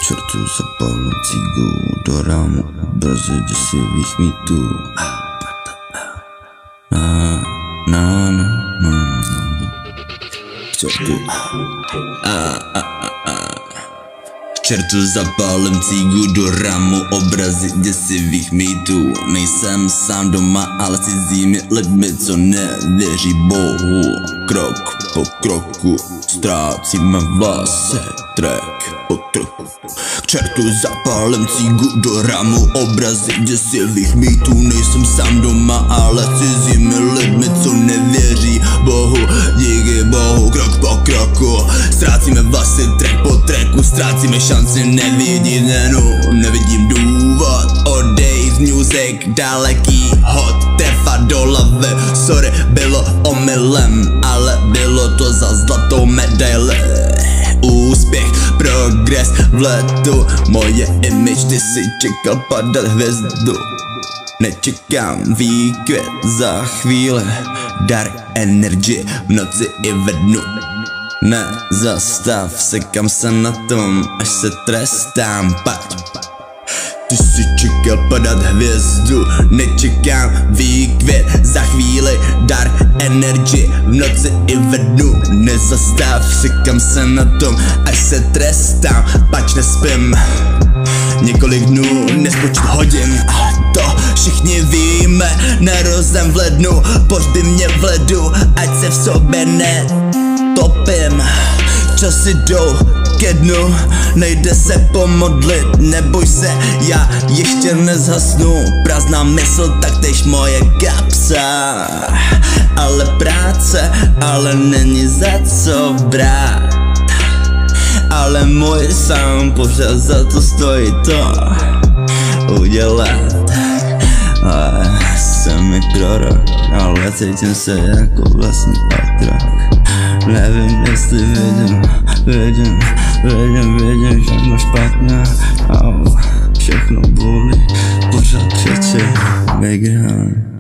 čertu zapálím cigu do rámu, obrazy děsivých mýtů. Čertu čertu zapálím cigu do rámu, obrazy děsivých mýtů. Nejsem sám doma, ale cizími lidmi, co nevěří Bohu. Krok po kroku ztrácíme vlasy, track po tracku. K čertu zapálím cigu do rámu, obrazy děsivých mýtů. Nejsem sám doma, ale cizími lidmi, co nevěří Bohu. Díky Bohu, krok po kroku ztrácíme vlasy, track po tracku. Ztrácíme šanci nevidět nevidím důvod. Odejít music dalekýho trefa do hlavy. Sorry, bylo omylem, ale bylo to za zlatou medaili. Úspěch, progres v letu, moje image, ty si čekal padat hvězdu. Nečekám výkvět za chvíli, dar energy v noci i ve dnu. Nezastav, sekám se na tom, až se trestám, pať. Ty si čekal padat hvězdu, nečekám výkvět za chvíli, dar energy v noci i ve dnu. Nezastav, sekám se na tom, až se trestám, pač nespím několik dnů, nespočít hodin, to všichni víme. Narozem v lednu, pohřby mě v ledu, ať se v sobě netopím. Časy jdou ke dnu, nejde se pomodlit, neboj se, já ještě nezhasnu. Prázdná mysl, taktéž moje kapsa, ale práce, ale není za co brát. Ale můj sám pořád za to stojí to udělat. Jsem mi prorok, ale cítím se jako vlastní otrok. Nevím, jestli vidím všechno špatné. Všechno bolí, pořád křičí, migrán.